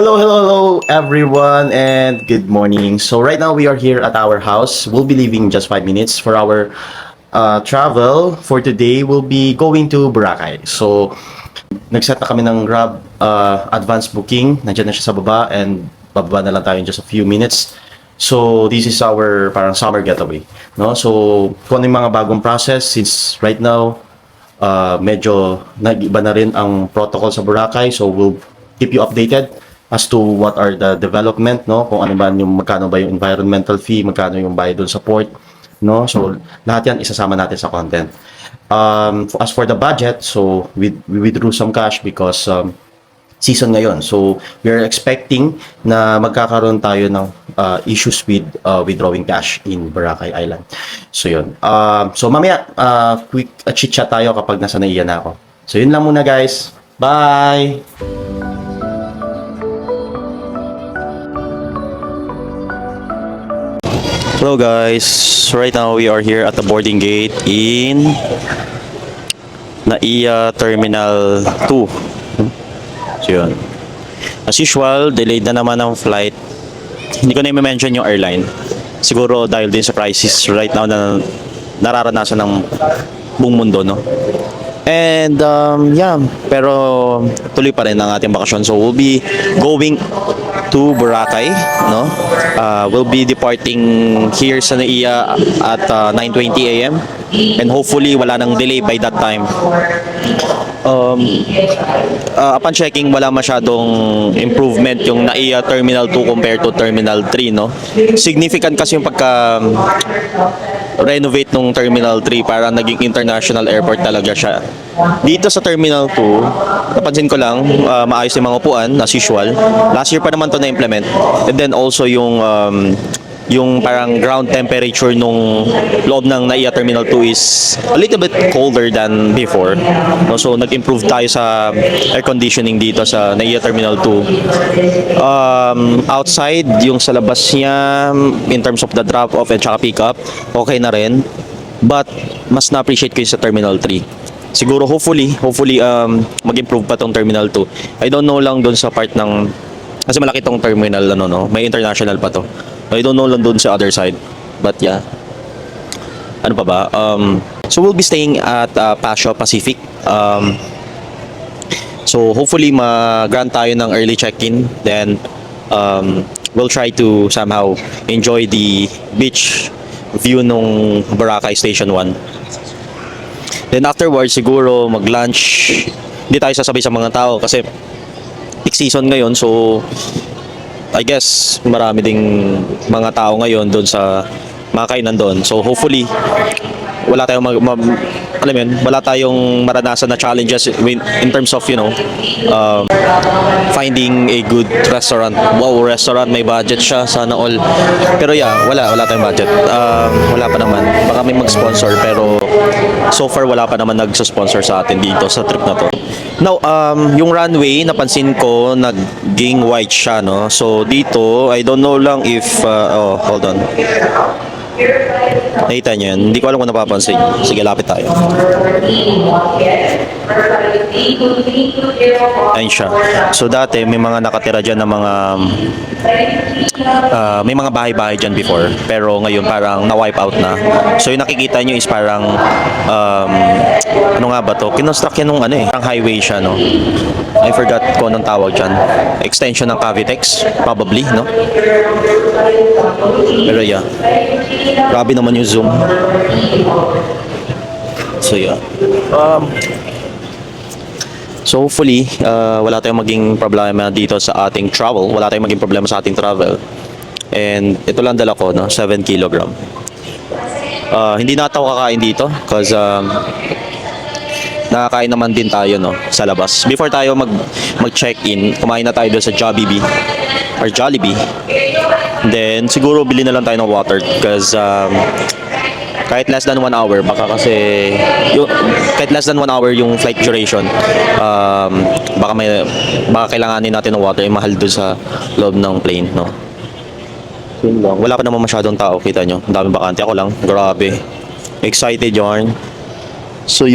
Hello, everyone, and good morning. So right now we are here at our house. We'll be leaving just 5 minutes for our travel. For today, we'll be going to Boracay. So nag-set na kami ng Grab advance booking. Nandiyan na siya sa baba and bababa na lang tayo in just a few minutes. So this is our parang summer getaway, no? So kung ano yung mga bagong process since right now medyo nag-iba na rin ang protocol sa Boracay. So we'll keep you updated as to what are the development, no? Kung ano ba yung magkano ba yung environmental fee, magkano yung bayad doon sa port, no? So lahat yan isasama natin sa content. As for the budget, so we withdrew some cash because season ngayon. So we are expecting na magkakaroon tayo ng issues with withdrawing cash in Boracay Island. So yun. So mamaya quick chit-chat tayo kapag nasa naiya na ako. So yun lang muna guys. Bye! Hello guys, so right now we are here at the boarding gate in NAIA Terminal 2. So yun. As usual, delayed na naman ang flight. Hindi ko na i-mention yung airline. Siguro dahil din sa crisis right now na nararanasan ng buong mundo, no? And yeah, pero tuloy pa rin ang ating bakasyon. So we'll be going to Boracay, no? We'll be departing here sa NAIA at 9:20 AM and hopefully wala nang delay by that time. Upon checking, wala masyadong improvement yung NAIA Terminal 2 compared to Terminal 3, no? Significant kasi yung pagka renovate nung Terminal 3 para naging international airport talaga siya. Dito sa Terminal 2, napansin ko lang, maayos yung mga upuan, as usual. Last year pa naman to na-implement. And then also yung parang ground temperature nung loob ng NAIA Terminal 2 is a little bit colder than before. No, so nag-improve tayo sa air conditioning dito sa NAIA Terminal 2. Outside, yung sa labas niya, in terms of the drop-off and tsaka pick-up, okay na rin. But mas na-appreciate ko yung sa Terminal 3. Siguro hopefully mag-improve pa tong Terminal 2. I don't know lang doon sa part ng kasi malaki tong terminal no. May international pa to. I don't know lang doon sa other side. But yeah. Ano pa ba? So we'll be staying at Paseo Pacific. So hopefully ma-grant tayo ng early check-in. Then we'll try to somehow enjoy the beach view nung Boracay Station 1. Then afterwards siguro mag-lunch. Hindi tayo sasabay sa mga tao kasi peak season ngayon, so I guess marami ding mga tao ngayon doon sa mga kainan doon. So hopefully wala tayong wala tayong maranasan na challenges in terms of finding a good restaurant. Wow, restaurant may budget siya, sana all. Pero yeah, wala tayong budget. Wala pa naman. Baka may mag-sponsor pero so far wala pa naman nag-sponsor sa atin dito sa trip na to. Now, yung runway, napansin ko, naging white siya, no? So, dito, I don't know lang if, hold on. Nakita niyo yan? Hindi ko alam kung napapansin. Sige, lapit tayo. Ayun siya. So, dati, may mga nakatira dyan na mga, may mga bahay-bahay dyan before. Pero ngayon, parang na-wipe out na. So, yung nakikita nyo is parang, ano nga ba to? Kinonstruct yan nung parang highway siya, no? I forgot kung anong tawag dyan. Extension ng Cavitex, probably, no? Pero yeah. Grabe naman yung zoom. So yeah. So hopefully, wala tayong maging problema dito sa ating travel. Wala tayong maging problema sa ating travel. And ito lang dala ko, no? 7 kilogram. Hindi na ako kakain dito because nakakain naman din tayo, no, sa labas. Before tayo mag-check-in, kumain na tayo doon sa Jollibee or Jollibee. Then siguro bili na lang tayo ng water because kahit less than 1 hour, baka kasi kahit less than 1 hour yung flight duration, baka kailanganin natin ng water, mahal doon sa loob ng plane, no. Wala pa naman masyadong tao, kita nyo, ang daming bakante. Ako lang, grabe excited yarn. So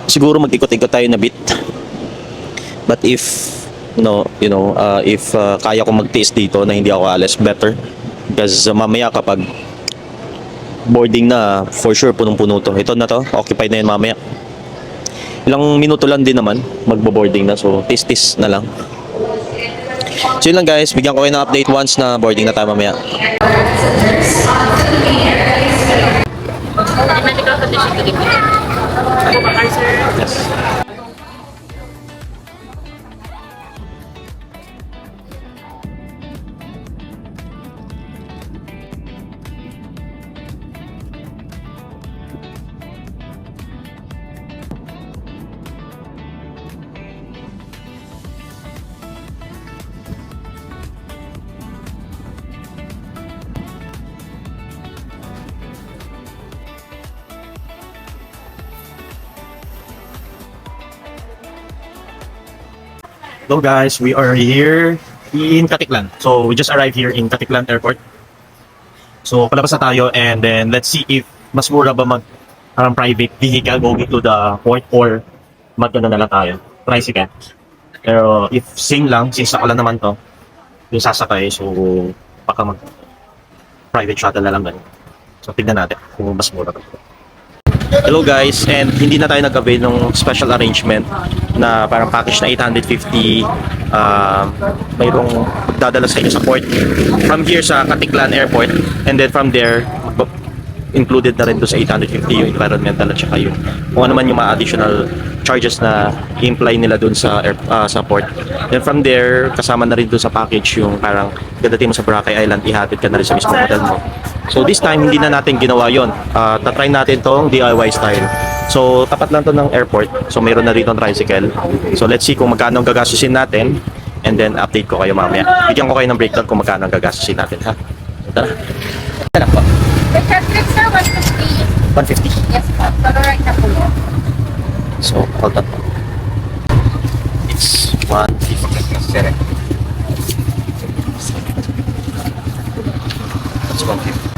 siguro mag-ikot-ikot tayo na bit, but if no, if kaya ko magtiis dito na hindi ako alis, better. Because mamaya kapag boarding na, for sure punong-puno to. Ito na to, occupied na yun mamaya. Ilang minuto lang din naman, magbo-boarding na. So, tis-tis na lang. So yun lang guys, bigyan ko kayo ng update once na boarding na tayo mamaya. Medical condition to the Yes. Hello guys, we are here in Katiklan. So we just arrived here in Katiklan Airport. So palabas na tayo and then let's see if mas mura ba mag private vehicle going to the port or magkano na lang tayo, tricycle. Pero if same lang, since ako lang naman to, yung sasakay, so baka mag private shuttle na lang ganun. So tignan natin kung mas mura ba. Hello guys, and hindi na tayo nag-avail ng special arrangement na parang package na 850 mayroong dadala sa inyo sa port from here sa Katiklan Airport, and then from there included na rin doon sa 850 yung environmental at saka yung kung ano man yung mga additional charges na i-imply nila doon sa port. Then from there, kasama na rin doon sa package yung parang gadating mo sa Boracay Island, ihatid ka na rin sa mismong hotel mo. So this time, hindi na natin ginawa yon. Tatry natin tong DIY style. So tapat lang to ng airport. So mayroon na rito ng tricycle. So let's see kung magkano ang gagastusin natin. And then update ko kayo mamaya. Bigyan ko kayo ng breakdown kung magkano ang gagastusin natin, ha? Tara. Tara po. The Catholic sir, 150. 150. Yes po. Pero right na po yan. So hold on. It's 150. That's 150.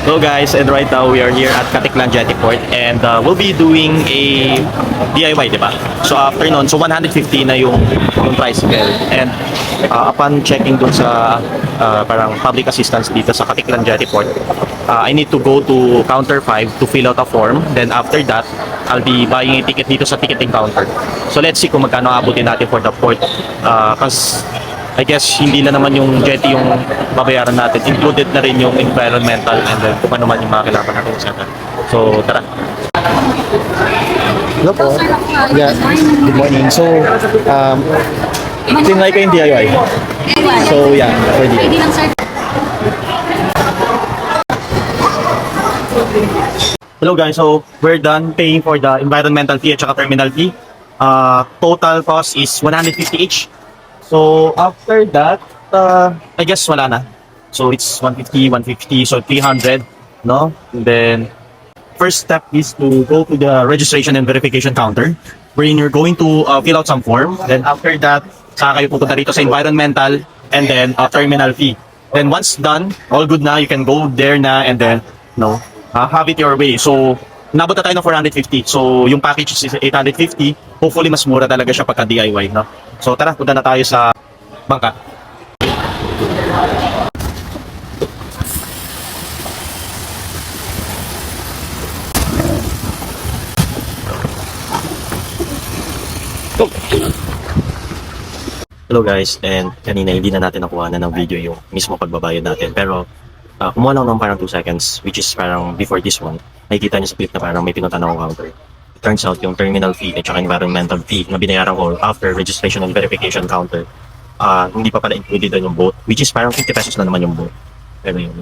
Hello guys, and right now we are here at Katiklan Jetty Port, and we'll be doing a DIY, di ba? So after nun, so 150 na yung tricycle, and upon checking dun sa parang public assistance dito sa Katiklan Jetty Port, I need to go to counter 5 to fill out a form. Then after that, I'll be buying a ticket dito sa ticketing counter. So let's see kung magkano abutin natin for the port, cause I guess hindi na naman yung jetty yung babayaran natin. Included na rin yung environmental and then kung ano man yung mga kailangan natin sa. So, tara. Hello po. Yeah, good morning. So, tinry ko yung DIY. So, yeah, ready. Ready lang sir. Hello guys, so we're done paying for the environmental fee at saka terminal fee. Total cost is 150 each. So after that, I guess wala na. So it's 150, 150, so 300, no? And then first step is to go to the registration and verification counter, wherein you're going to fill out some form. Then after that, saka kayo pupunta dito sa environmental and then terminal fee. Then once done, all good na, you can go there na and then have it your way. So nabot na tayo ng 450. So yung package is 850. Hopefully mas mura talaga siya pagka DIY, no? So tara, punta na tayo sa bangka. Go! Hello guys, and kanina hindi na natin nakuha na ng video yung mismo pagbabayad natin. Pero kumuha lang ng parang 2 seconds, which is parang before this one. Nakikita niyo sa clip na parang may pinunta na akong counter. It turns out yung terminal fee at saka environmental fee na binayaran ko after registration and verification counter, hindi pa pala included doon yung boat, which is parang 50 pesos na naman yung boat. Pero yun,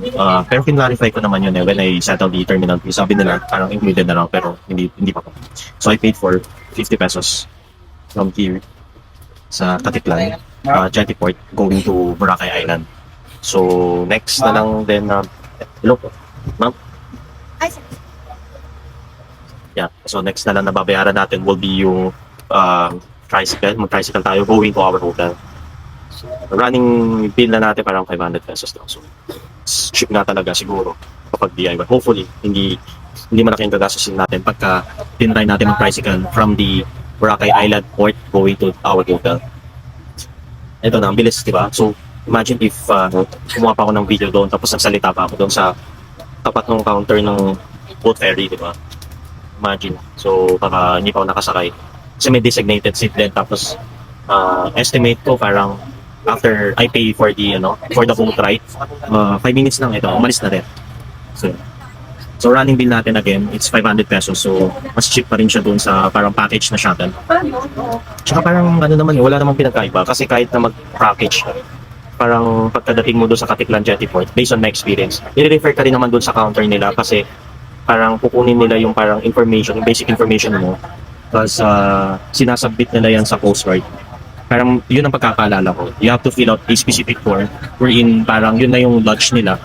pero kinlarify ko naman yun when I settled the terminal fee. Sabi nila parang included na lang pero hindi pa po. So I paid for 50 pesos from here sa Katiklan Jetty Port going to Boracay Island. So next na lang then hello po ma'am. Ay, sir. Yeah, so next na lang na babayaran natin will be yung tricycle. Mag-tricycle tayo going to our hotel. So, running bill na natin parang 500 pesos lang. So, cheap na talaga siguro. kapag DIY. Hopefully, hindi malaki yung gagastusin natin pagka tinry natin mag-tricycle from the Boracay Island port going to our hotel. Ito na, ang bilis, di ba? So, imagine if kumuha pa ako ng video doon tapos nagsalita pa ako doon sa tapat ng counter ng boat ferry, di ba? Imagine. So, baka hindi pa ako nakasakay. Kasi may designated seat din. Tapos, estimate ko parang after I pay for the, for the boat ride, 5 minutes lang ito, umalis na rin. So running bill natin again, it's 500 pesos. So, mas cheap pa rin siya doon sa parang package na shuttle. Tsaka parang naman, wala namang pinagkaiba. Kasi kahit na mag-package, parang pagkadating mo doon sa Katiklan Jetty Port, based on my experience, i-refer ka rin naman doon sa counter nila kasi parang kukunin nila yung parang information, yung basic information mo. Tapos sinasubmit nila yan sa Coast Guard. Parang yun ang pagkakaalala ko. You have to fill out a specific form wherein parang yun na yung lodge nila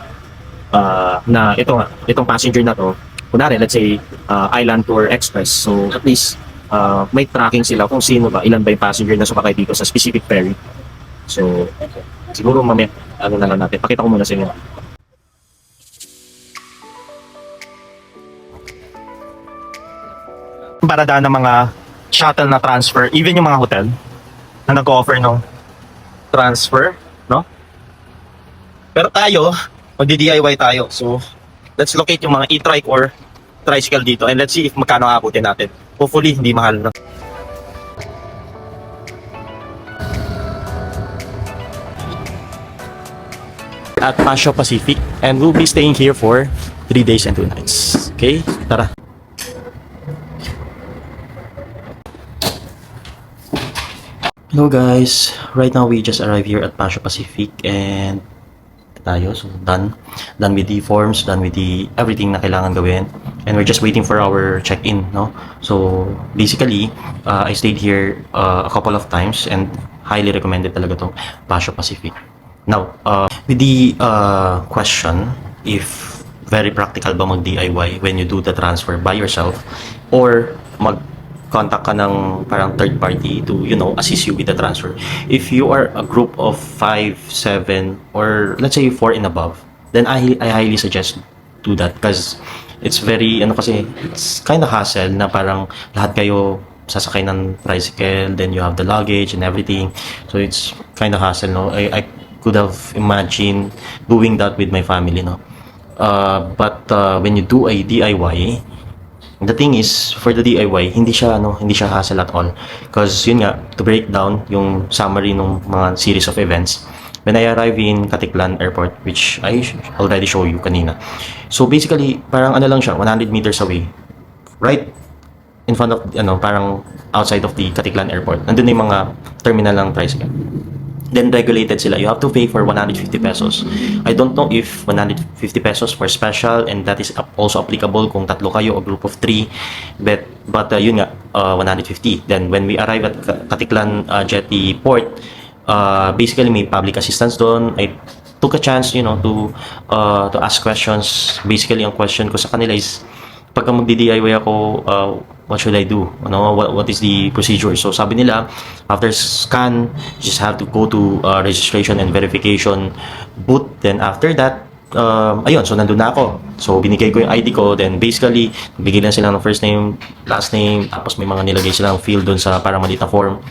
na itong passenger na to, kunwari, let's say Island Tour Express. So at least may tracking sila kung sino ba, ilan ba yung passenger na sumakay dito sa specific ferry. So siguro mamaya, na lang natin. Pakita ko muna sa inyo. Paradaan ng mga shuttle na transfer, even yung mga hotel na nag-offer ng transfer, no? Pero tayo, magdi-DIY tayo. So, let's locate yung mga e-trike or tricycle dito and let's see if magkano aabutin natin. Hopefully, hindi mahal na. At Paseo Pacific, and we'll be staying here for 3 days and 2 nights. Okay? Tara! Hello guys, right now we just arrived here at Paseo Pacific and tayo, so done with the forms, done with the everything na kailangan gawin, and we're just waiting for our check-in, no? So basically, I stayed here a couple of times and highly recommended talaga tong Paseo Pacific. Now, with the question if very practical ba mag-DIY when you do the transfer by yourself or contact ka ng parang third party to, assist you with the transfer. If you are a group of 5, 7, or let's say 4 and above, then I highly suggest do that because it's very, it's kind of hassle na parang lahat kayo sasakay ng tricycle, then you have the luggage and everything. So it's kind of hassle, no? I could have imagined doing that with my family, no? But when you do a DIY, the thing is, for the DIY, hindi siya hassle at all. Because yun nga, to break down yung summary ng mga series of events, when I arrive in Katiklan Airport, which I already show you kanina. So basically, parang lang siya, 100 meters away. Right in front of, parang outside of the Katiklan Airport. Nandun yung mga terminal ng tricycle. Then regulated sila. You have to pay for 150 pesos. I don't know if 150 pesos for special and that is also applicable kung tatlo kayo o group of 3. But yun nga, 150. Then when we arrive at Katiklan Jetty Port, basically may public assistance doon. I took a chance, to ask questions. Basically, ang question ko sa kanila is, pagka magdi-DIY ako, what should I do? What is the procedure? So sabi nila, after scan, you just have to go to registration and verification booth. Then after that, ayun, so nandun na ako. So binigay ko yung ID ko. Then basically, bigay lang sila ng first name, last name, tapos may mga nilagay silang field dun sa parang maliit na form.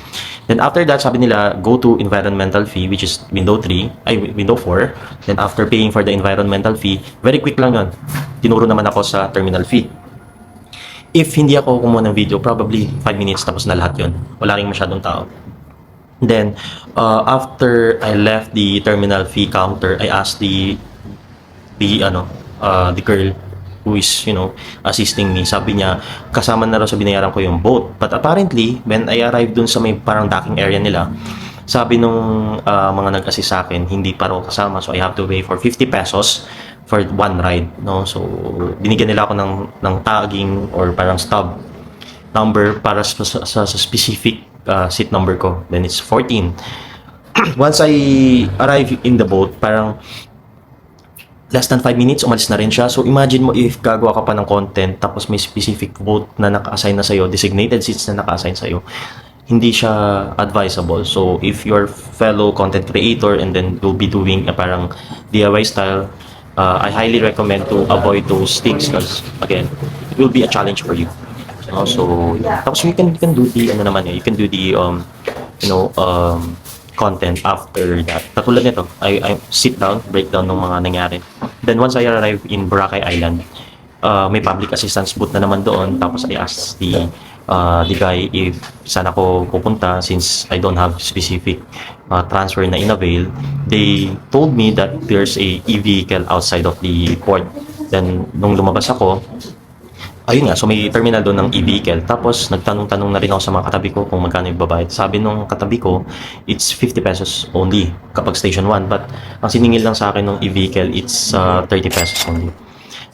Then after that, sabi nila, go to environmental fee, which is window 4. Then after paying for the environmental fee, very quick lang yun. Tinuro naman ako sa terminal fee. If hindi ako kumuha ng video, probably 5 minutes tapos na lahat yun. Wala ring masyadong tao. Then, after I left the terminal fee counter, I asked the girl who is, assisting me. Sabi niya, kasama na raw sa binayaran ko yung boat. But apparently, when I arrived dun sa may parang docking area nila, sabi nung mga nag-assist sa akin, hindi pa raw kasama. So, I have to pay for 50 pesos for one ride, no? So, binigyan nila ako ng tagging or parang stub number para sa specific seat number ko. Then it's 14. Once I arrive in the boat, parang less than 5 minutes, umalis na rin siya. So, imagine mo if gagawa ka pa ng content tapos may specific boat na naka-assign na sa'yo, designated seats na naka-assign sa'yo, hindi siya advisable. So, if your fellow content creator and then you'll be doing a parang DIY style, I highly recommend to avoid those things because again, it will be a challenge for you. So, tapos you can do the ano naman you can do the content after that. Katulad nito, I sit down, break down ng mga nangyari. Then once I arrive in Boracay Island, may public assistance booth na naman doon. Tapos I asked the guy if saan ako pupunta since I don't have specific transfer na in-avail. They told me that there's a e-vehicle outside of the port. Then nung lumabas ako, ayun nga, so may terminal doon ng e-vehicle. Tapos, nagtanong-tanong na rin ako sa mga katabi ko kung magkano yung babayad. Sabi nung katabi ko, it's 50 pesos only kapag station 1. But, ang siningil lang sa akin ng e-vehicle, it's 30 pesos only.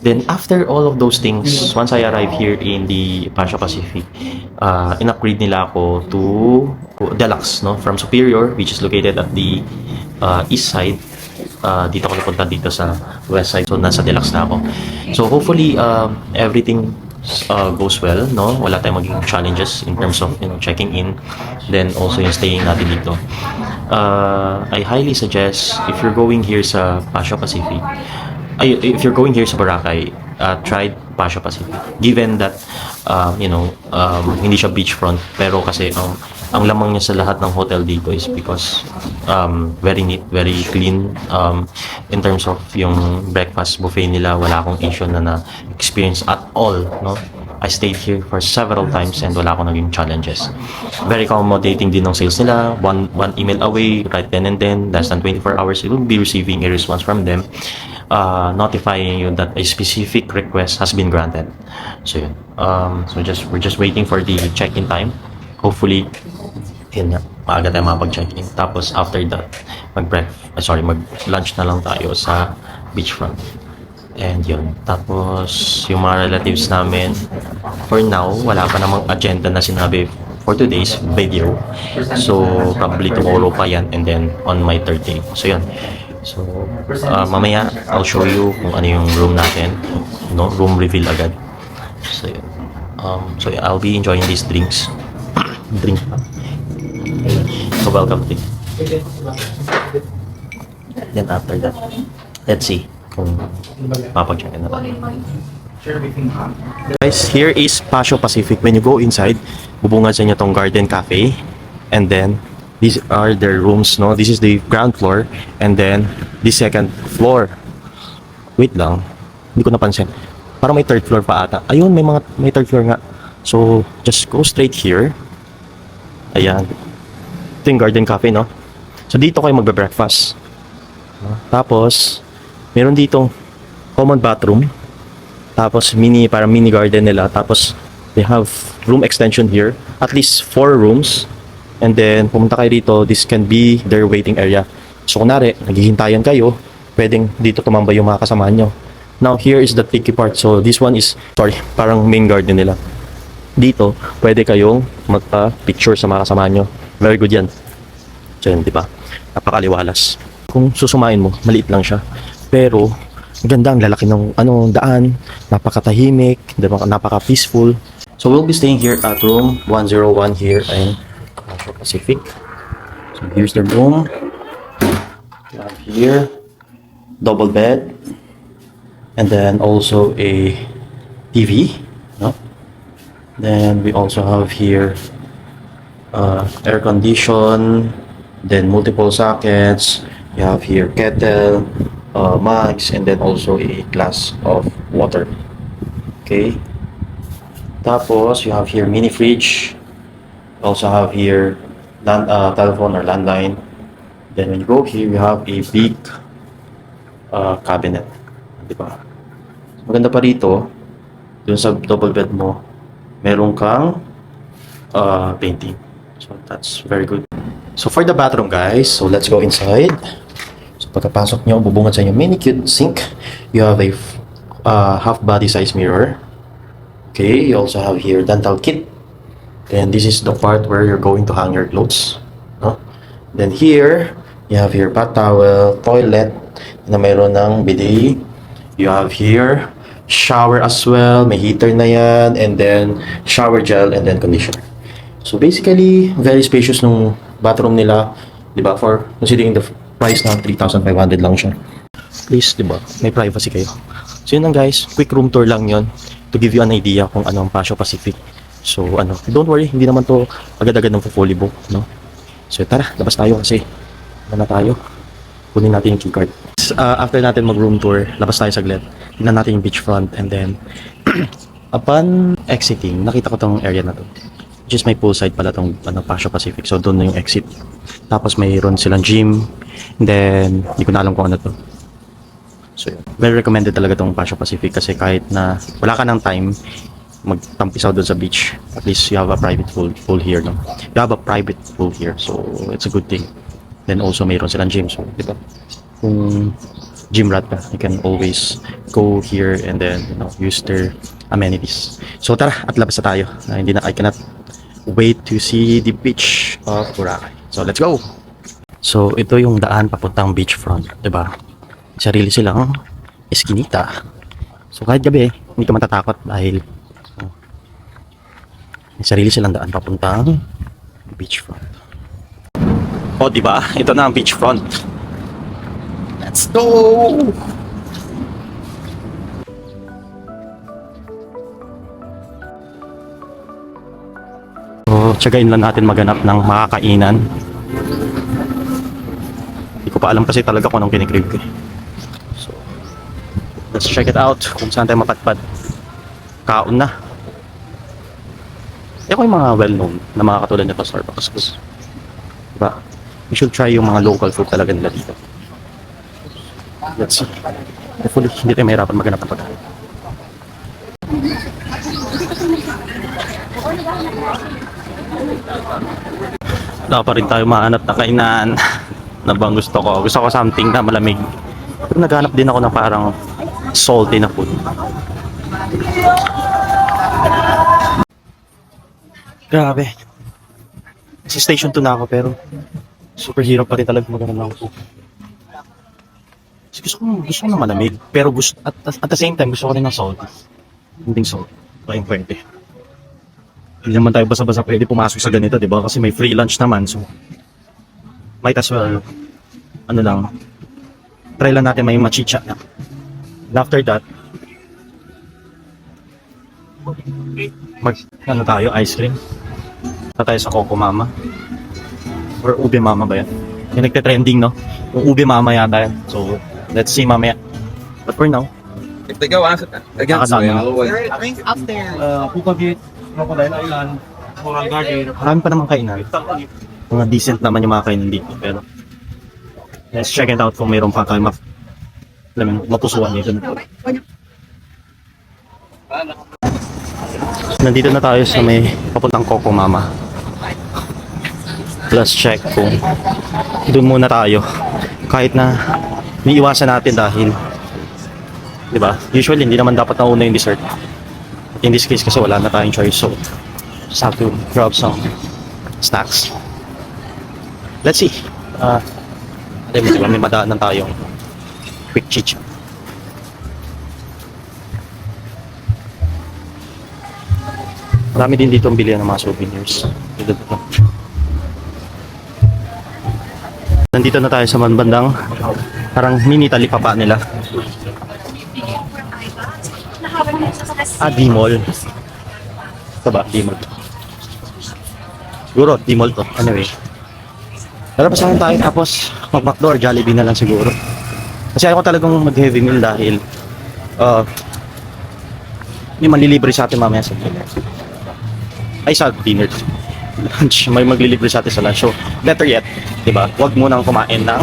Then, after all of those things, once I arrive here in the Pasha Pacific, in-upgrade nila ako to Deluxe, no? From Superior, which is located at the east side. Dito ako napunta dito sa west side, so nasa Deluxe na ako. So hopefully everything goes well, no? Wala tayong maging challenges in terms of checking in, then also yung staying natin dito. I highly suggest if you're going here sa Pasha Pacific, if you're going here sa Boracay, try Pasha Pacific. Given that hindi siya beachfront, pero kasi ang lamang niya sa lahat ng hotel dito is because very neat, very clean. In terms of yung breakfast buffet nila, wala akong issue na experience at all, no? I stayed here for several times and wala akong naging challenges. Very accommodating din ng sales nila. One email away, right then and then, less than 24 hours, you will be receiving a response from them notifying you that a specific request has been granted. So yun. We're just waiting for the check-in time. Hopefully, yun nga, maaga tayo makapag-check-in. Tapos after that, mag-lunch na lang tayo sa beachfront. And yun. Tapos, yung mga relatives namin, for now, wala pa namang agenda na sinabi for today's video. So, probably tomorrow pa yan and then on my third day. So, yun. So, mamaya, I'll show you kung ano yung room natin. No? Room reveal agad. So, yun. So, yeah, I'll be enjoying these drinks. Drink pa. So, welcome to. Then after that, let's see kung papag-check-in na tayo. Guys, here is Pasha Pacific. When you go inside, bubungad sa inyo tong Garden Cafe. And then, these are their rooms, no? This is the ground floor. And then, the second floor. Wait lang. Hindi ko napansin. Parang may third floor pa ata. Ayun, may third floor nga. So, just go straight here. Ayan. Ito yung Garden Cafe, no? So, dito kayo magbe-breakfast. Tapos, meron ditong common bathroom. Tapos, parang mini garden nila. Tapos, they have room extension here. At least 4 rooms. And then, pumunta kayo dito. This can be their waiting area. So, kunwari, naghihintayan kayo, pwedeng dito tumambay yung mga kasama nyo. Now, here is the tricky part. So, this one is, parang main garden nila. Dito, pwede kayong magpa-picture sa mga kasama nyo. Very good yan. So, yun, di ba? Napakaliwalas. Kung susumain mo, maliit lang siya. Pero, ganda, ang lalaki ng daan. Napakatahimik, napaka-peaceful. So, we'll be staying here at room 101 here in Pasha Pacific. So, here's the room. We have here, double bed. And then also a TV. No? Then we also have here air condition, then multiple sockets. You have here kettle, mugs, and then also a glass of water. Okay. Tapos you have here mini fridge. Also have here telephone or landline. Then when you go here, you have a big cabinet. Diba? Maganda pa rito, dun sa double bed mo, meron kang painting. So that's very good. So for the bathroom, guys, so let's go inside. So pagkapasok nyo, bubungad sa inyo mini cute sink. You have a half body size mirror. Okay, you also have here dental kit. Then this is the part where you're going to hang your clothes. No? Then here, you have your bath towel, toilet, na mayroon ng bidet. You have here shower as well, may heater na yan, and then shower gel, and then conditioner. So basically, very spacious nung bathroom nila, di ba? For considering the price na 3,500 lang siya. At least, di ba, may privacy kayo. So yun lang guys, quick room tour lang yon to give you an idea kung ano ang Paseo Pacific. So ano, don't worry, hindi naman to agad-agad ng fully book, no? So tara, labas tayo kasi ano na tayo. Kunin natin yung keycard. After natin mag-room tour, labas tayo saglit. Tingnan natin yung beachfront and then upon exiting, nakita ko tong area na to. Which is may poolside pala tong Paseo Pacific. So doon na yung exit. Tapos mayroon silang gym. And then, hindi ko na alam kung ano to. So yun. Very recommended talaga tong Paseo Pacific kasi kahit na wala ka ng time magtampisaw doon sa beach, at least you have a private pool here, no? You have a private pool here, so it's a good thing. Then also mayroon silang gym, so di ba? Kung gym rat ka, you can always go here and then, you know, use their amenities. So tara, at labas na tayo. I cannot wait to see the beach of Boracay. So let's go. So ito yung daan papuntang beachfront, di ba? Sarili silang eskinita. So kahit gabi, hindi ka matatakot dahil may sarili silang daan papuntang beachfront. O, di ba? Ito na ang beachfront. Let's go! So, tsagain lang natin maghanap ng makakainan. Hindi ko pa alam kasi talaga kung anong kinikrib ko. So, let's check it out kung saan tayo mapatpad. Kaon na. Ako yung mga well-known na mga katulad nito Starbucks. Diba? You should try yung mga local food talaga nila dito. Let's see. Hopefully, hindi tayo mahirapan maghanap ng pagkain. Wala pa rin tayo mahanap na kainan na bang gusto ko. Gusto ko something na malamig. Pero naghanap din ako ng parang salty na food. Grabe. Sa station 2 na ako pero super hirap pa rin talaga maghanap ng food. Gusto ko na malamig pero at the same time gusto ko rin ng salty. Hindi salt. Kaya pwede. Hindi naman tayo basa-basa pwede pumasok sa ganito, di ba? Kasi may free lunch naman, so might as well, ano lang, try lang natin may machicha na. And after that, ano tayo, ice cream. Punta tayo sa Coco Mama. Or Ube Mama ba yan? Yung nagte-trending, no? Yung Ube Mama yata yan. So, let's see mamaya. But for now, If they go after against me, I'll always. Up there. Pupagit, Crocodile Island, Coral Garden. Marami pa naman kainan. Mga decent naman yung mga kainan dito. Pero let's check it out kung mayroon pa tayo mapusuan dito. Nandito na tayo sa may papuntang Coco Mama. Let's check kung doon muna tayo. Kahit na iniiwasan natin dahil diba? Usually hindi naman dapat nauna yung dessert. In this case kasi wala na tayong choice, so just have to grab some snacks. Let's see. Diba, may madaanan tayong quick chicha. Marami din dito ang bilihan ng mga souvenirs. Nandito na tayo sa bandang parang mini talipapa nila. D-Mall. Ito ba? D-Mall. Siguro, D-Mall to. Anyway. Lalabas lang tayo tapos mag-McDo or Jollibee na lang siguro. Kasi ayaw ko talagang mag-heavy meal dahil may manlilibre sa atin mamaya sa dinner. Ay, sa dinner. Lunch. May maglilibre sa atin sa lunch. So, better yet, diba? Huwag mo nang kumain ng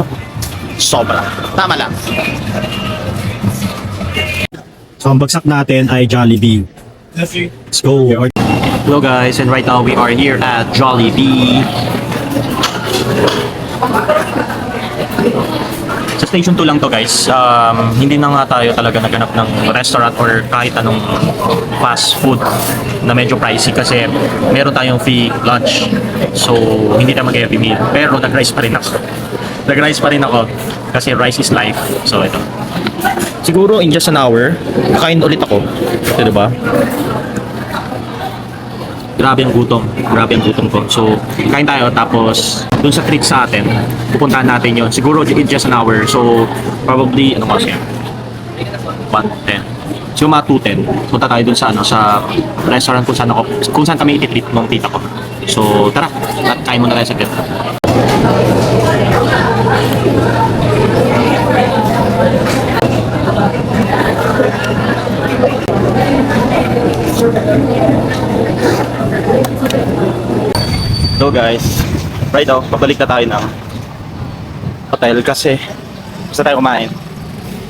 sobra. Tama lang. So, ang bagsak natin ay Jollibee. Let's go. Hello guys, and right now we are here at Jollibee. Sa station 2 lang to guys. Hindi na nga tayo talaga naghanap ng restaurant or kahit anong fast food na medyo pricey kasi meron tayong free lunch. So, hindi na mag-heavy meal. Pero nag-rice pa rin ako. Nag-rice pa rin ako kasi rice is life. So, ito. Siguro in just an hour, kakain ulit ako. Ito, diba? Grabe ang gutom. Grabe ang gutom ko. So, kain tayo tapos dun sa treat sa atin, pupuntahan natin yon. Siguro in just an hour. So, probably, ano kasi yan? 1:10. So, mga 2:10. Punta tayo dun sa, sa restaurant kung saan kami ititreat ng tita ko. So, tara. Kain muna tayo sa treat. So guys, right now, pabalik na tayo ng hotel kasi gusto tayo kumain.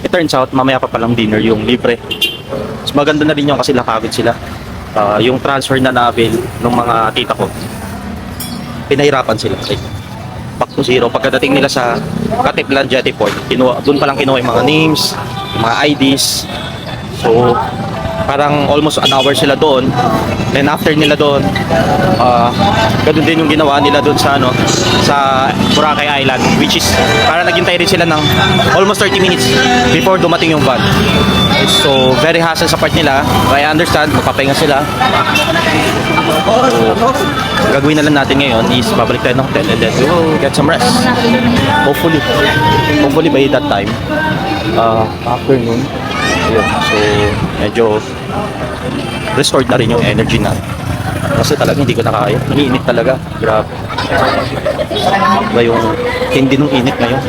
It turns out, mamaya pa palang dinner yung libre. Mas maganda na rin yung kasi lakawit sila. Yung transfer na na-avail ng mga tita ko, pinahirapan sila. Like, back to zero. Pagkadating nila sa Katiplan Jetty Port, doon pa lang kinuha yung mga names, yung mga IDs. So, parang almost an hour sila doon. Then after nila doon, ganun din yung ginawa nila doon sa sa Boracay Island, which is parang naghintay rin sila ng almost 30 minutes before dumating yung van. So very hassle sa part nila. I understand, mapapahinga sila. So, gagawin na lang natin ngayon is babalik tayo ng hotel and then we will get some rest. Hopefully by that time, afternoon. Yun. So, medyo restored na rin yung energy na. Kasi talaga hindi ko na kaya. Iniinit talaga. Grabe. Diba yung hindi nung init ngayon?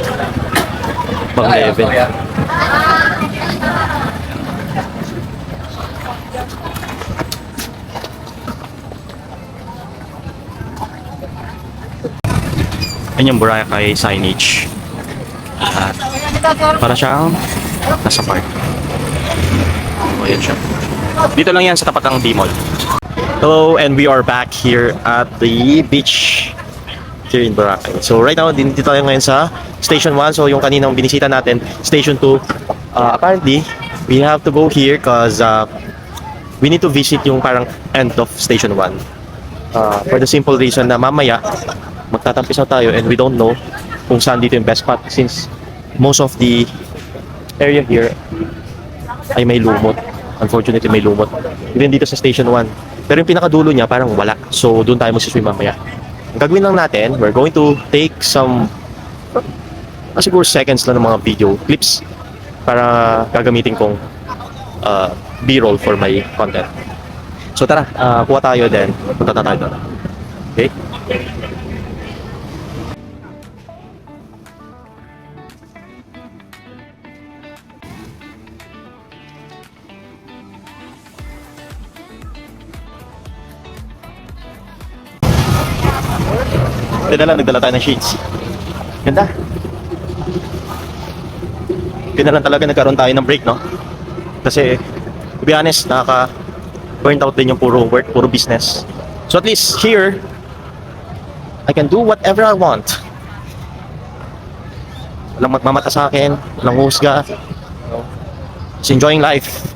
Bang level. Yan yung Boracay signage. Para siyang nasa park. O, yan siya. Dito lang yan sa tapat ng D-Mall. Hello, and we are back here at the beach here in Boracay. So right now, dito tayo ngayon sa Station 1. So yung kaninang binisita natin, Station 2. Apparently, we have to go here because we need to visit yung parang end of Station 1. For the simple reason na mamaya, magtatampisaw tayo and we don't know kung saan dito yung best spot since most of the area here ay may lumot. Unfortunately, may lumot. Even dito sa Station 1. Pero yung pinakadulo niya parang wala. So, doon tayo magsiswim mamaya. Ang gagawin lang natin, we're going to take some siguro seconds lang ng mga video clips para gagamitin kong B-roll for my content. So, tara. Kuha tayo then. Punta na tayo doon. Okay? Nagdala tayo ng sheets. Ganda. Yun na lang talaga nagkaroon tayo ng break, no? Kasi, to be honest, nakaka-burnt out din yung puro work, puro business. So at least here, I can do whatever I want. Walang magmamata sa akin, walang husga. Just enjoying life.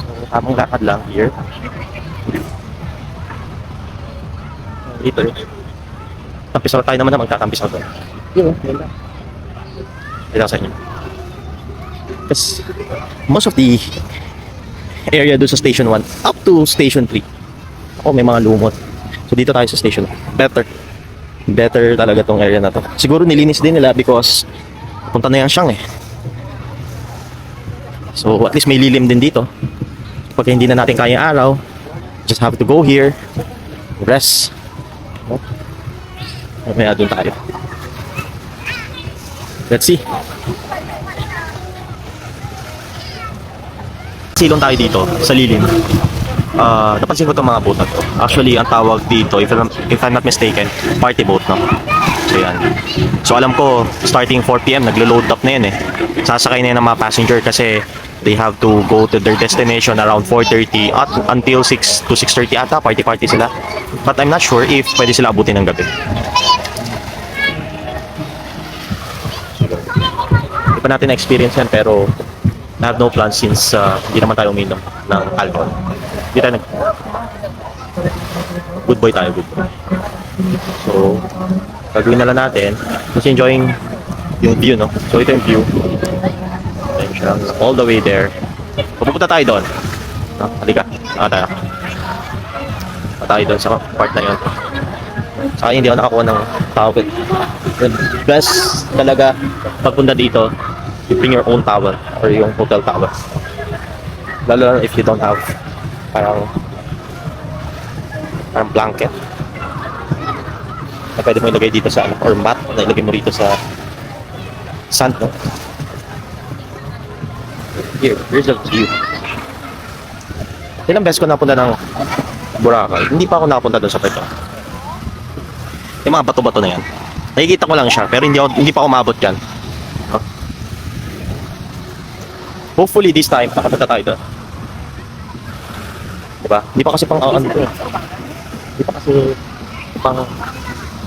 So, tamang lakad lang here. Dito yun. Tampisaw tayo naman na magtatampisaw doon. Yun, yun lang. Ito sa inyo. Because most of the area doon sa Station 1 up to Station 3, may mga lumot. So dito tayo sa Station 1. Better talaga tong area na to. Siguro nilinis din nila because punta na yung siyang eh. So at least may lilim din dito. Pag hindi na natin kaya araw, just have to go here, rest. Mamaya doon tayo. Let's see. Silong tayo dito sa lilim. Napansin ko itong mga boat na to. Actually, ang tawag dito, if I'm not mistaken, party boat, no? So yan. So alam ko, starting 4 PM, naglo-load up na yan eh. Sasakay na yan ng mga passenger kasi they have to go to their destination around 4:30 at until 6 to 6:30 ata, party sila. But I'm not sure if pwede sila abutin ng gabi. Hindi pa natin na-experience yan pero I have no plans since hindi naman tayo uminom ng alcohol. Hindi tayo good boy tayo, good boy. So, gagawin na lang natin. Just enjoying yung view, no? So, ito yung view. All the way there. Pupunta tayo doon. Halika. Tayo. Tayo doon sa part na yun. Sa akin, hindi ako nakakuha ng towel. The best talaga pagpunta dito, you bring your own towel or yung hotel towel. Lalo na if you don't have parang blanket na pwede mo ilagay dito sa ano, or mat na ilagay mo rito sa sand, no? Here's the view. Ilang beses ko napunta ng Boracay, hindi pa ako nakapunta doon sa part. Yung mga bato-bato na yan. Nakikita ko lang siya, pero hindi pa ako umabot yan. No? Hopefully this time, nakapunta tayo doon. Diba? Hindi pa kasi hindi pa kasi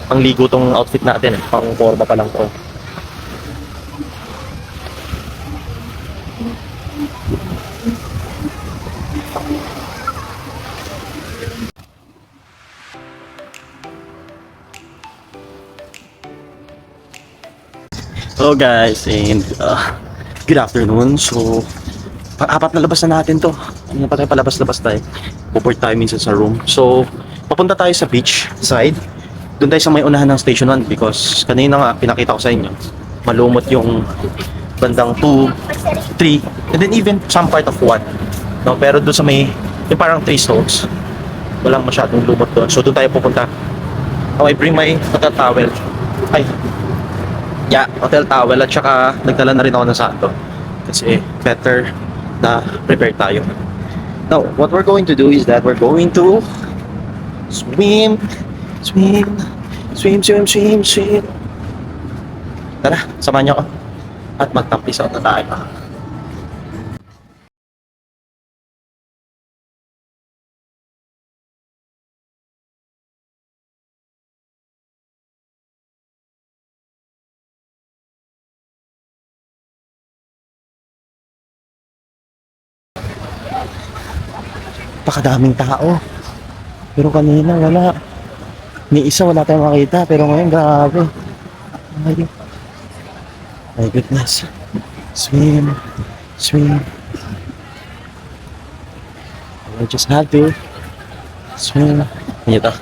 pangligo tong outfit natin eh. Pang forma pa lang to. Hello guys, and good afternoon. So, apat na labas na natin to. Ano pa tayo, palabas-labas tayo. Puport tayo minsan sa room. So, papunta tayo sa beach side. Doon tayo sa may unahan ng Station 1 because kanina nga pinakita ko sa inyo. Malumot yung bandang 2, 3, and then even some part of 1. No, pero doon sa may, yung parang 3 stones, walang masyadong lumot doon. So, doon tayo pupunta. Oh, I bring my hotel towel. Hotel towel at saka nagdala na rin ako ng sando kasi better na prepare tayo. Now, what we're going to do is that we're going to swim. Tara, samahan niyo ako at magtampis out na tayo. Pakadaming tao. Pero kanina wala. Ni isa wala tayong makita. Pero ngayon grabe. Ay, my goodness. Swim. I just have to swim. Ano ito?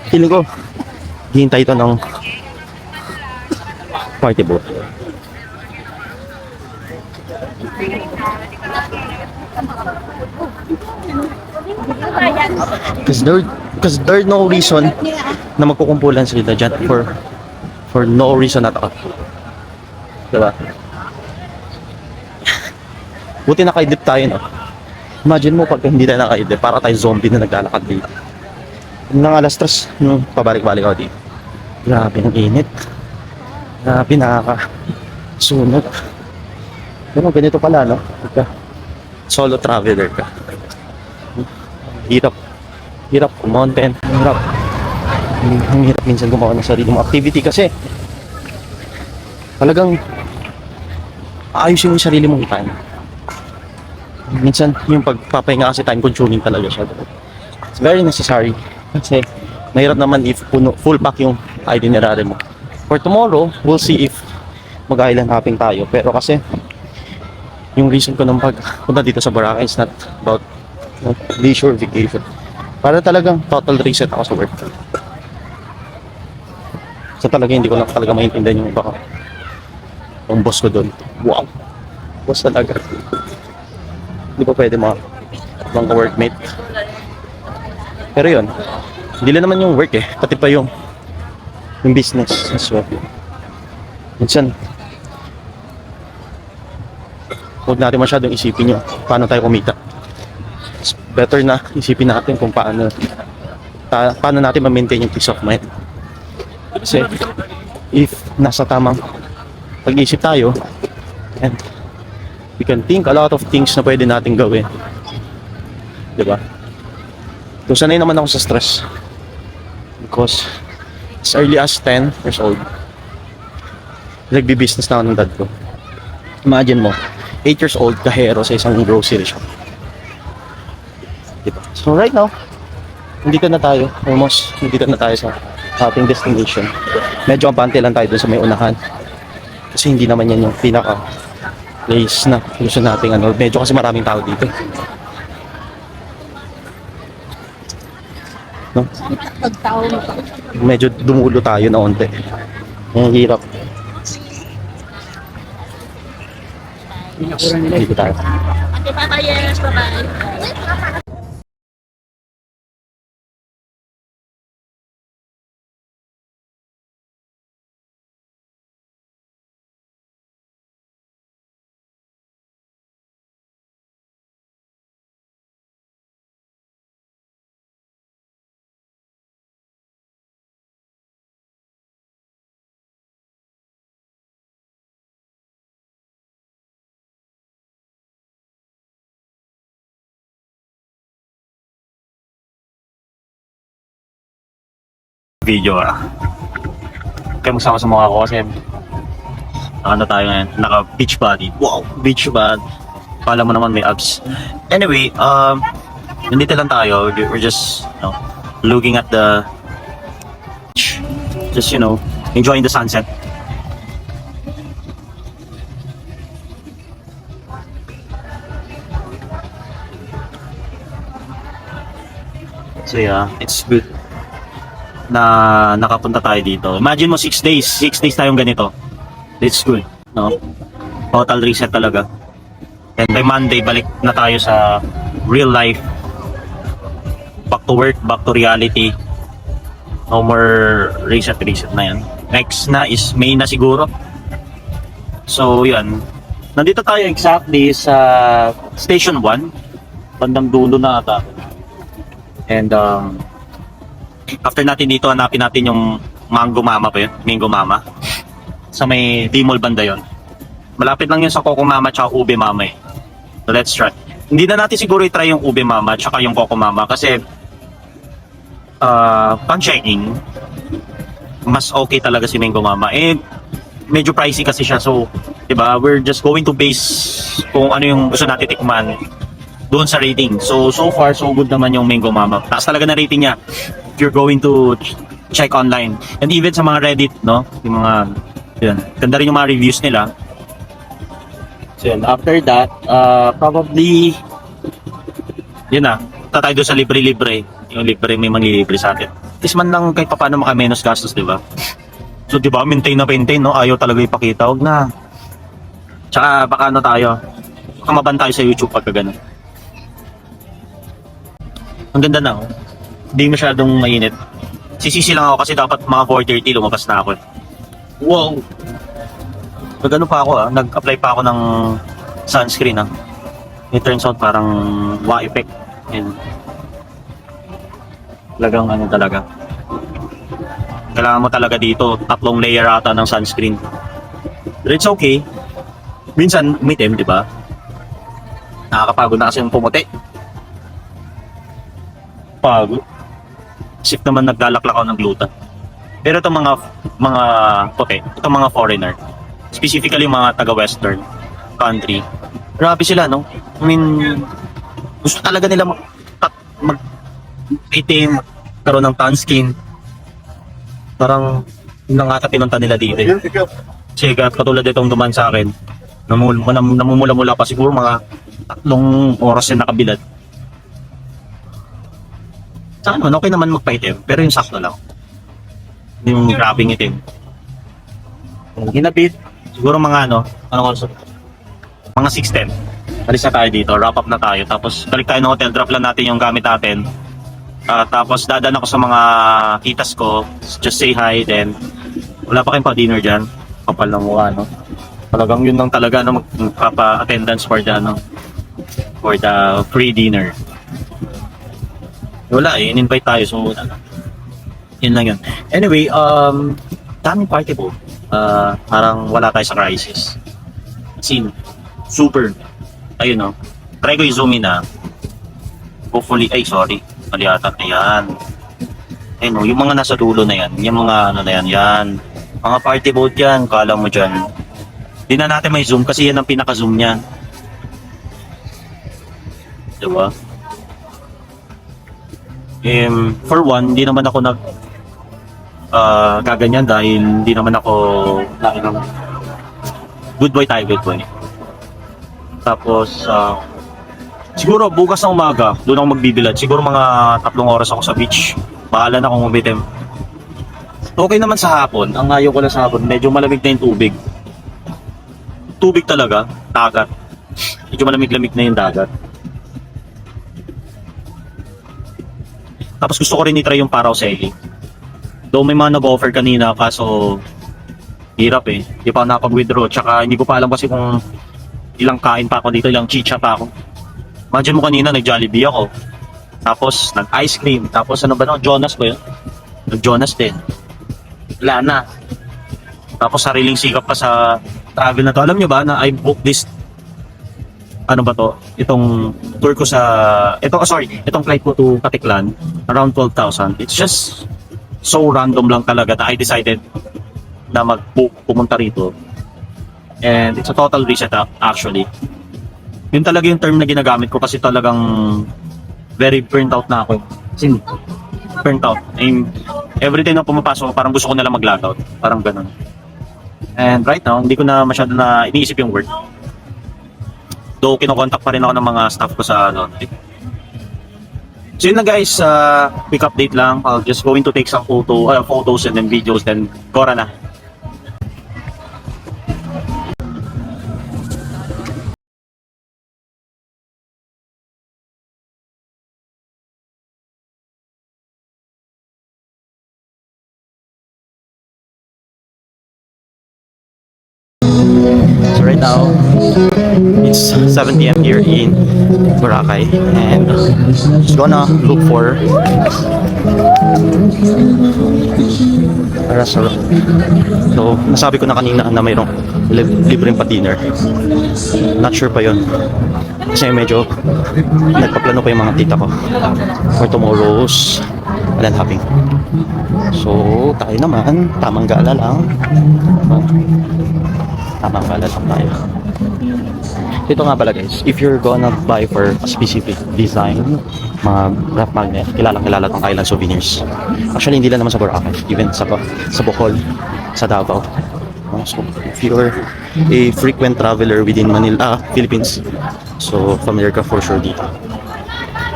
Feeling ko, hihintay ito ng party boat. Because there's no reason na magkukumpulan sila dyan for no reason at all. Diba? Buti nakaidip tayo, no? Imagine mo pag hindi tayo nakaidip, para tayo zombie na naglalakad dito. Nang alas 3, pabalik-balik ako dito. Grabe ang init. Grabe, nakakasunod. Pero ganito pala, no? Pagka solo traveler ka. Hirap mountain, ang hirap minsan gumawa ng sarili mong activity kasi talagang ayusin mo yung sarili mong time. Minsan yung pagpapahinga kasi time consuming talaga siya. It's very necessary kasi mahirap naman if full pack yung itinerary mo. For tomorrow, we'll see if mag-island hopping tayo, pero kasi yung reason ko nung pagpunta dito sa Boracay is not about leisure vacation. Para talagang total reset ako sa work. So talaga hindi ko lang talaga maintindihan yung iba ko. Yung boss ko doon. Wow. Boss talaga. Hindi pa pwede mga workmate. Pero yun, hindi lang naman yung work eh. Pati pa yung business as well. Minsan, huwag natin masyadong isipin yung paano tayo kumita. It's better na isipin natin kung paano natin ma-maintain yung peace of mind. Kasi if nasa tamang pag-isip tayo, and we can think a lot of things na pwede natin gawin. Diba? So sanay naman ako sa stress because as early as 10 years old, nagbi-business na ako ng dad ko. Imagine mo, 8 years old, kahero sa isang grocery shop. Diba? So right now, nandito na tayo. Almost nandito na tayo sa ating destination. Medyo abante lang tayo dun sa may unahan. Kasi hindi naman yan yung pinaka place na gusto nating ano. Medyo kasi maraming tao dito. No? Medyo dumulo tayo na onte. Ang hirap. Dito tayo. Okay, bye-bye, yes, bye-bye. Video Kaya magsama sa mukha ko kasi ano tayo ngayon, naka beach body. Wow, beach body. Kala mo naman may abs. Anyway, nandito lang tayo. We're just, looking at the beach. Just, enjoying the sunset. So yeah, it's good na nakapunta tayo dito. Imagine mo 6 days. 6 days tayong ganito. It's good. No? Total reset talaga. And by Monday, balik na tayo sa real life. Back to work, back to reality. No more reset na yan. Next na is May na siguro. So, yan. Nandito tayo exactly sa Station 1. Bandang dulo na ata. And, after natin dito, hanapin natin yung Mango Mama pa yun. Mango Mama. Sa may D-Mall banda yun. Malapit lang yun sa Coco Mama tsaka Ube Mama eh. So let's try. Hindi na natin siguro i-try yung Ube Mama tsaka yung Coco Mama kasi pang-checking mas okay talaga si Mango Mama. Eh, medyo pricey kasi siya. So, diba, we're just going to base kung ano yung gusto natin tikman doon sa rating. So far, so good naman yung Mango Mama. Taas talaga na rating niya if you're going to check online. And even sa mga Reddit, no? Yung mga, yun. Ganda rin yung mga reviews nila. So yun, after that, probably, yun na, tayo doon sa libre-libre. Yung libre, may manglilibre sa atin. At least man lang kahit paano maka-menos gastos, di ba? So, di ba, maintain na maintain, no? Ayaw talaga ipakita. Huwag na. Tsaka, baka ano tayo, baka maban tayo sa YouTube pagka ganun. Ang ganda na, oh. Hindi masyadong mainit. Sisisi lang ako kasi dapat mga 4:30 lumabas na ako. Wow! Nag-ano pa ako nag-apply pa ako ng sunscreen It turns out parang wow effect. And talagang ano talaga. Kailangan mo talaga dito 3 layer ata ng sunscreen. But it's okay. Minsan umitim, di ba? Nakakapagod na kasi yung pumuti. Pagod. Isip naman nagdalaklak ako ng gluta. Pero itong mga puti, itong mga foreigner, specifically mga taga-western country, grabe sila, no? I mean, gusto talaga nila mag-itim, karoon ng tan skin. Parang yun lang ata pinunta nila dito. Kasi katulad itong duman sa akin, namumula-mula pa siguro mga 3 oras na nakabilad. Sa ano, okay naman magpaitim, pero yung sakto lang. Yung grabing itim. Ginabit, siguro mga mga 6:10. Alis na tayo dito, wrap up na tayo. Tapos balik tayo ng hotel, drop lang natin yung gamit natin. Tapos dadaan ako sa mga titas ko, just say hi, then wala pa kayong pa-dinner dyan. Kapal ng mukha, no? Talagang yun lang talaga, magpapa-attendance for the free dinner. Wala in-invite tayo, so yun lang yun. Anyway, daming party po. Parang wala tayo sa crisis. Scene, super. Ayun no. Try ko i-zoom in hopefully, sorry. Mali ata. Ayan. Ayun no, yung mga nasa dulo na yan. Yung mga na yan. Yan. Mga party boat yan. Kala mo dyan. Hindi na natin may zoom kasi yan ang pinaka-zoom niya. Diba? For one, hindi naman ako gaganyan dahil hindi naman ako good boy tayo, good boy. Tapos siguro bukas na umaga doon ako magbibilad, siguro mga 3 oras ako sa beach Bahala na kung umitim. Okay naman sa hapon. Ang ayaw ko lang sa hapon, medyo malamig na yung tubig. Tubig talaga, dagat. Medyo malamig-lamig na yung dagat. Tapos gusto ko rin i-try yung parasailing. Though may mga nag-offer kanina, kaso hirap eh. Hindi pa ako nakapag-withdraw. Tsaka hindi ko pa alam kasi kung ilang kain pa ako dito, ilang chicha pa ako. Imagine mo kanina, nag-Jollibee ako. Tapos nag-ice cream. Tapos ano ba no? Jonas ba yun? Nag-Jonas din. Wala na. Tapos sariling sikap pa sa travel na to. Alam nyo ba na I booked this ano ba to? Itong tour ko sa itong flight ko to Katiklan around 12,000. It's just so random lang talaga na I decided na mag-book pumunta rito. And it's a total reset actually. Yun talaga yung term na ginagamit ko kasi talagang very burnt out na ako. Sin burnt out. And every time na pumapasok parang gusto ko na lang mag-logout. Parang ganun. And right now, hindi ko na masyado na iniisip yung work. Though kinokontak pa rin ako ng mga staff ko sa laundry. So yun na guys, quick update lang. I'll just going to take some photos and then videos, then Cora na. So right now, it's 7 p.m. here in Boracay, and just gonna look for a restaurant. So nasabi ko na kanina na mayroong libreng pa-dinner. Not sure pa yun kasi medyo nagpaplano pa yung mga tita ko for tomorrow's land hopping. So tayo naman, tamang gala lang. Tamang gala lang tayo. Ito nga pala guys, if you're gonna buy for a specific design, mga wrap magnet, kilalang-kilala tong Island Souvenirs. Actually, hindi lang naman sa Boracay, even sa Bohol, sa Davao. So, if you're a frequent traveler within Manila, Philippines, so familiar ka for sure dito.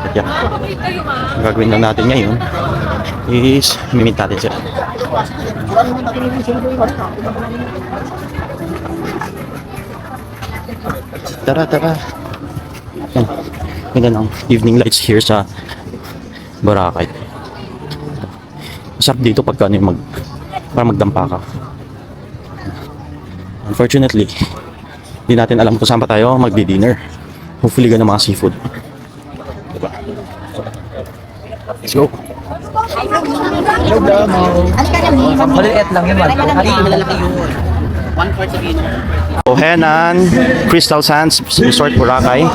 But yeah, ang gagawin lang natin ngayon is mimit natin sila. Tara. Yan. Ganda ng evening lights here sa Boracay. Masarap dito pagka ano yung para magdampa ka. Unfortunately, hindi natin alam kung saan pa tayo magdi-dinner. Hopefully ganun mga seafood. Diba? Let's go. Maliit lang yun, malalaki yun. 1/4 sa kino. Henan Crystal Sands Resort Boracay.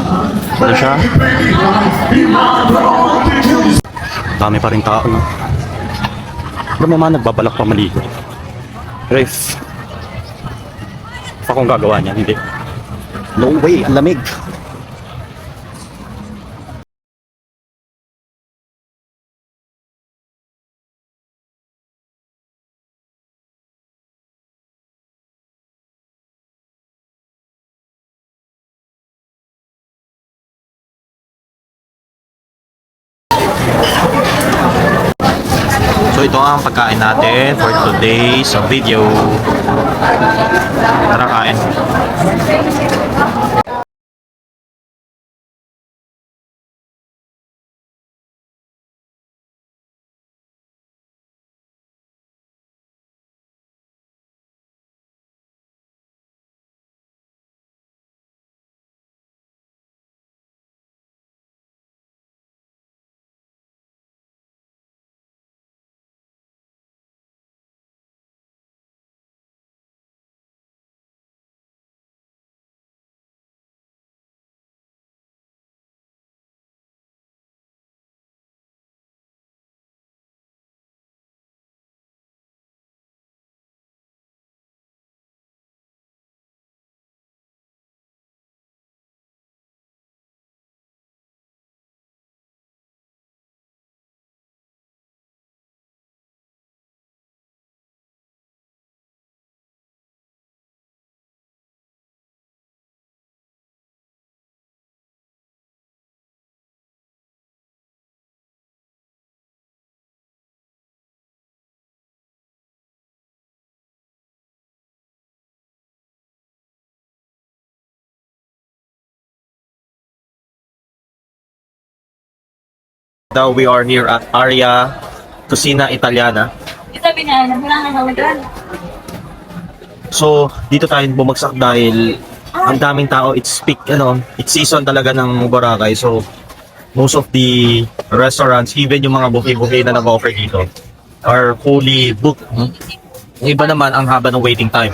Ito siya. Dami pa rin tao, no? Pero may mga nagbabalak pa maligo. Pero if akong gagawa niya, hindi. No way, ang lamig. So ito ang pagkain natin for today's video. Tara kain. Now we are here at Area Cucina Italiana. Sabi niya, nagbilang na naman. So, dito tayo bumagsak dahil ang daming tao. It's it's season talaga ng Boracay. So, most of the restaurants, even yung mga buffet na nag-offer dito, are fully booked. Yung iba naman, ang haba ng waiting time.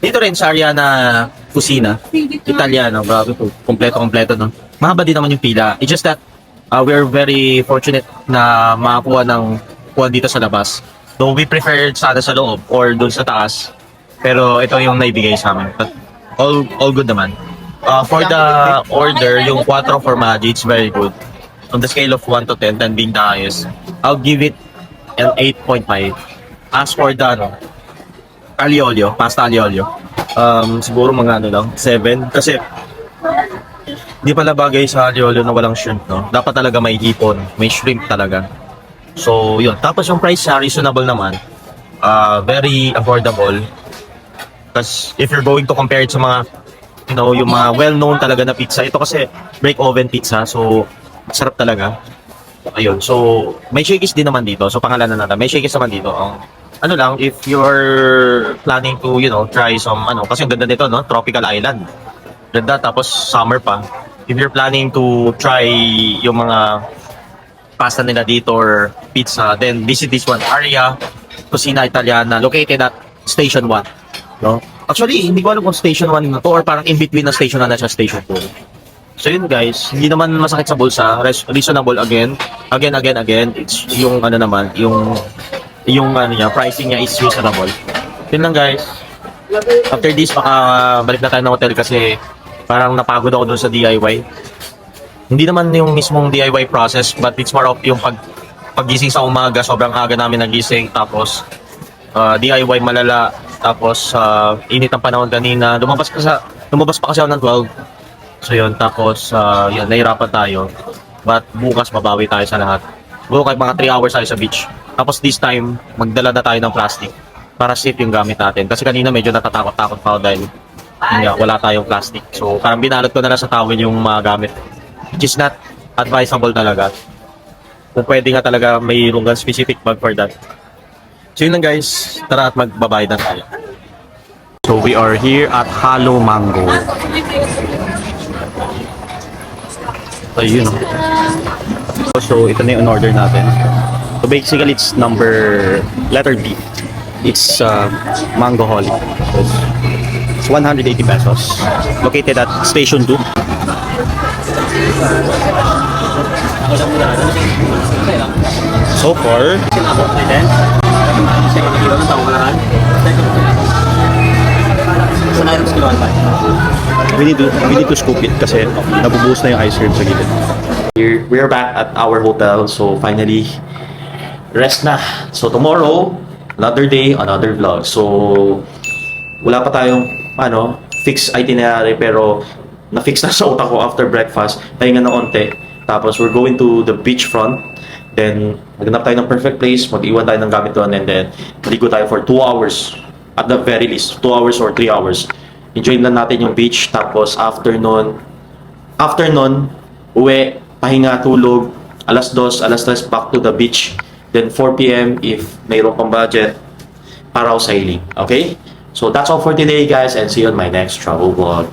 Dito rin sa Ariana Cucina Italiano, grabe po. Kompleto-kompleto, no? Mahaba din naman yung pila. It's just that we're very fortunate na makakuha ng kuha dito sa labas. Though we prefer sana sa loob or doon sa taas. Pero ito yung naibigay sa amin. But all good naman. For the order, yung 4 formaggi, it's very good. On the scale of 1 to 10, 10 being the highest, I'll give it an 8.5. As for the aglio olio, pasta aglio olio, siguro mga lang, 7. Kasi di pala bagay sa aglio olio na walang shrimp, no? Dapat talaga may hipon, may shrimp talaga. So, yun. Tapos yung price niya, reasonable naman. Very affordable. Because if you're going to compare it sa mga, yung mga well-known talaga na pizza, ito kasi break oven pizza, so sarap talaga. Ayun, so may shakies din naman dito. So pangalanan natin, may shakies naman dito. Ano lang, if you're planning to, try some, kasi ang ganda nito, no? Tropical island. Ganda, tapos summer pa. If you're planning to try yung mga pasta nila dito or pizza, then visit this one, Area Cucina Italiana, located at Station 1. No? Actually, hindi ko alam kung Station 1 na to or parang in between na Station 1 na siya Station 2. So yun guys, hindi naman masakit sa bulsa, reasonable again. It's yung naman, yung niya, pricing niya is reasonable. Yun lang guys. After this, balik na tayo ng hotel kasi parang napagod ako dun sa DIY. Hindi naman yung mismong DIY process, but it's more of yung paggising sa umaga, sobrang aga namin nagising, tapos DIY malala, tapos init ang panahon kanina, lumabas pa kasi ako ng 12. So yun, tapos yun, nahirapan tayo, but bukas babawi tayo sa lahat. Bukas mga 3 hours tayo sa beach, tapos this time magdala na tayo ng plastic para safe yung gamit natin, kasi kanina medyo natatakot-takot pa ako dahil wala tayong plastic. So parang binalot ko na lang sa towel yung mga gamit, which is not advisable talaga. Kung pwede nga talaga mayroong specific bag for that. So yun lang guys, tara at magbabayad na tayo. So we are here at Halo Mango. So yun, so ito na yung order natin. So basically it's letter B. It's Mango Holly. So it's 180 pesos. Located at Station 2. So far, we need to scoop it kasi nabubuhos na yung ice cream sa gilid. We are back at our hotel, so finally rest na. So tomorrow, another day, another vlog. So wala pa tayong fixed itinerary, pero na-fix na sa utak ko after breakfast. Pahinga na onte. Tapos we're going to the beachfront. Then maghanap tayo ng perfect place, mag-iwan tayo ng gamit doon, and then maligo tayo for 2 hours. At the very least, 2 hours or 3 hours. Enjoy lang natin yung beach. Tapos after nun, uwi, pahinga, tulog, alas 2, alas 3 back to the beach. Then 4 p.m. if mayroon pang budget, paraw sailing. Okay? So that's all for today guys, and see you on my next travel vlog.